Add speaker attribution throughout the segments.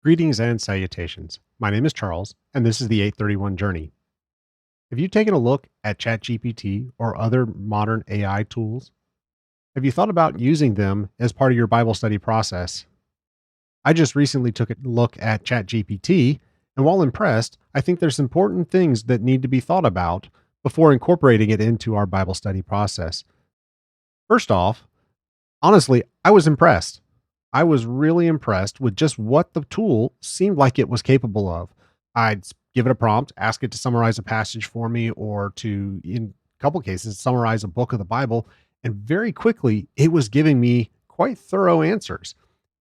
Speaker 1: Greetings and salutations. My name is Charles, and this is the 831 Journey. Have you taken a look at ChatGPT or other modern AI tools? Have you thought about using them as part of your Bible study process? I just recently took a look at ChatGPT, and while impressed, I think there's important things that need to be thought about before incorporating it into our Bible study process. First off, honestly, I was impressed. I was really impressed with just what the tool seemed like it was capable of. Give it a prompt, ask it to summarize a passage for me, or to, in a couple cases, summarize a book of the Bible. And very quickly, it was giving me quite thorough answers.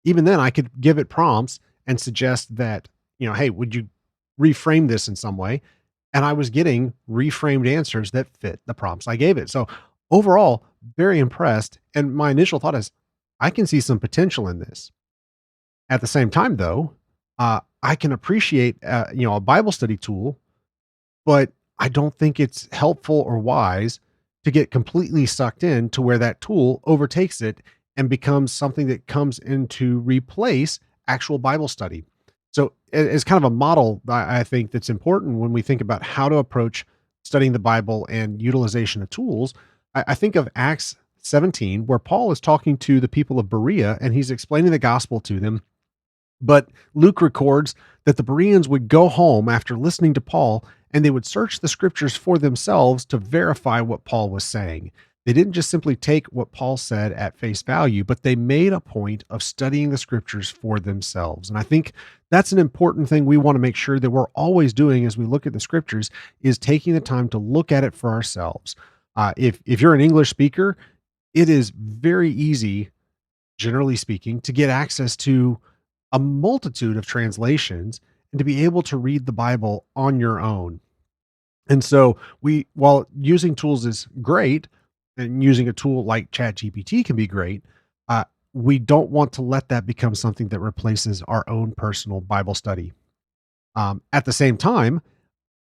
Speaker 1: Even then, I could give it prompts and suggest that, hey, would you reframe this in some way? And I was getting reframed answers that fit the prompts I gave it. So overall, very impressed. And my initial thought is, I can see some potential in this. At the same time, though, I can appreciate, a Bible study tool, but I don't think it's helpful or wise to get completely sucked in to where that tool overtakes it and becomes something that comes in to replace actual Bible study. So, it's kind of a model that I think that's important when we think about how to approach studying the Bible and utilization of tools. I think of Acts 17, where Paul is talking to the people of Berea and he's explaining the gospel to them. But Luke records that the Bereans would go home after listening to Paul and they would search the scriptures for themselves to verify what Paul was saying. They didn't just simply take what Paul said at face value, but they made a point of studying the scriptures for themselves. And I think that's an important thing we want to make sure that we're always doing as we look at the scriptures is taking the time to look at it for ourselves. If you're an English speaker, it is very easy, generally speaking, to get access to a multitude of translations and to be able to read the Bible on your own. And so while using tools is great, and using a tool like ChatGPT can be great, uh, we don't want to let that become something that replaces our own personal Bible study. At the same time,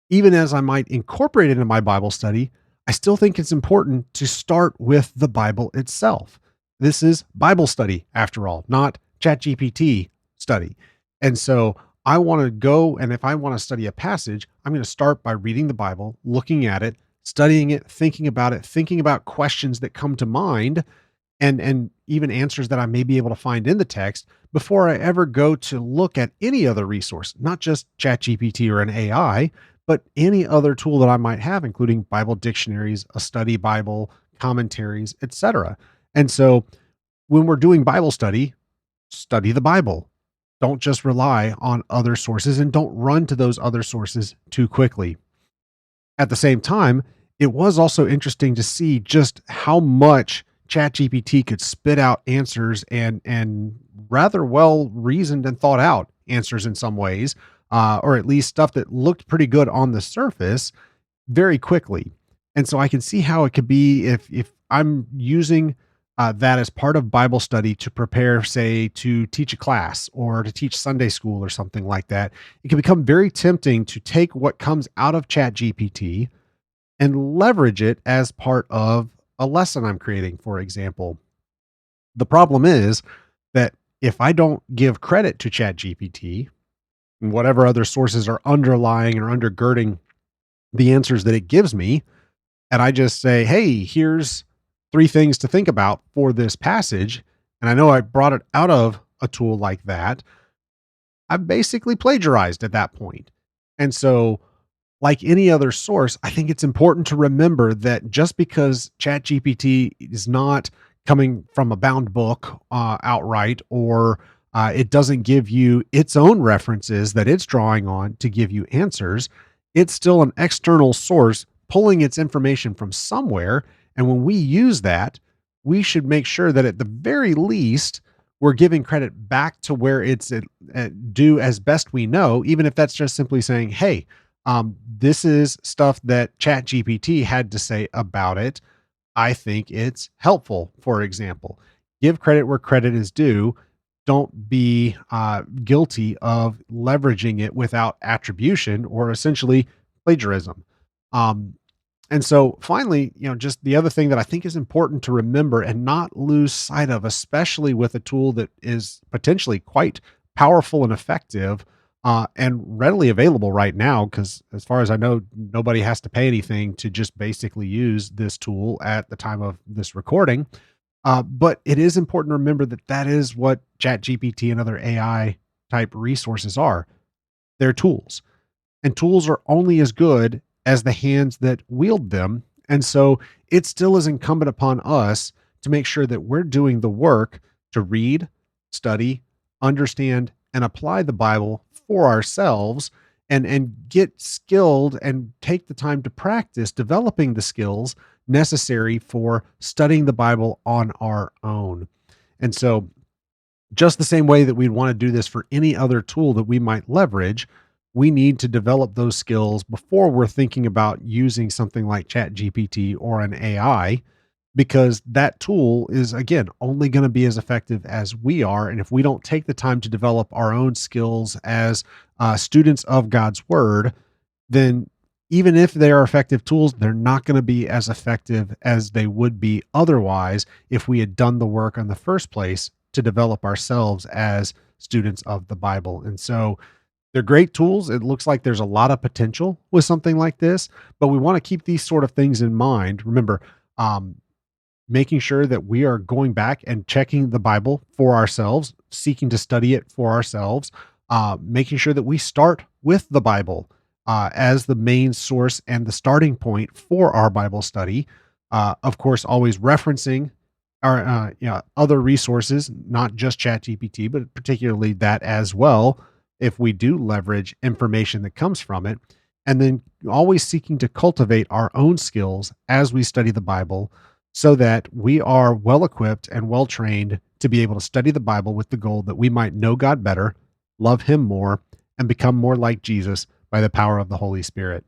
Speaker 1: even as I might incorporate it into my Bible study, I still think it's important to start with the Bible itself. This is Bible study, after all, not ChatGPT study. And so I want to go, and if I want to study a passage, I'm going to start by reading the Bible, looking at it, studying it, thinking about questions that come to mind, and even answers that I may be able to find in the text before I ever go to look at any other resource, not just ChatGPT or an AI, but any other tool that I might have, including Bible dictionaries, a study Bible, commentaries, etc. And so when we're doing Bible study, study the Bible. Don't just rely on other sources and don't run to those other sources too quickly. At the same time, it was also interesting to see just how much ChatGPT could spit out answers and rather well reasoned and thought out answers in some ways, or at least stuff that looked pretty good on the surface very quickly. And so I can see how it could be if I'm using that as part of Bible study to prepare, say, to teach a class or to teach Sunday school or something like that. It can become very tempting to take what comes out of ChatGPT and leverage it as part of a lesson I'm creating, for example. The problem is that if I don't give credit to ChatGPT and whatever other sources are underlying or undergirding the answers that it gives me, and I just say, hey, here's three things to think about for this passage, and I know I brought it out of a tool like that, I've basically plagiarized at that point. And so, like any other source, I think it's important to remember that just because ChatGPT is not coming from a bound book outright, or it doesn't give you its own references that it's drawing on to give you answers, it's still an external source pulling its information from somewhere. And when we use that, we should make sure that at the very least, we're giving credit back to where it's due as best we know, even if that's just simply saying, hey, this is stuff that ChatGPT had to say about it. I think it's helpful, for example. Give credit where credit is due. Don't be guilty of leveraging it without attribution or essentially plagiarism. Um, and so finally, just the other thing that I think is important to remember and not lose sight of, especially with a tool that is potentially quite powerful and effective and readily available right now. Because as far as I know, nobody has to pay anything to just basically use this tool at the time of this recording. But it is important to remember that that is what ChatGPT and other AI type resources are. They're tools, and tools are only as good as the hands that wield them. And so it still is incumbent upon us to make sure that we're doing the work to read, study, understand, and apply the Bible for ourselves and get skilled and take the time to practice developing the skills necessary for studying the Bible on our own. And so just the same way that we'd want to do this for any other tool that we might leverage, we need to develop those skills before we're thinking about using something like ChatGPT or an AI, because that tool is, again, only going to be as effective as we are. And if we don't take the time to develop our own skills as students of God's word, then even if they are effective tools, they're not going to be as effective as they would be otherwise if we had done the work in the first place to develop ourselves as students of the Bible. And so they're great tools. It looks like there's a lot of potential with something like this, but we want to keep these sort of things in mind. Remember, um, making sure that we are going back and checking the Bible for ourselves, seeking to study it for ourselves, making sure that we start with the Bible as the main source and the starting point for our Bible study. Of course, always referencing our other resources, not just ChatGPT, but particularly that as well, if we do leverage information that comes from it. And then always seeking to cultivate our own skills as we study the Bible so that we are well equipped and well trained to be able to study the Bible with the goal that we might know God better, love Him more, and become more like Jesus by the power of the Holy Spirit.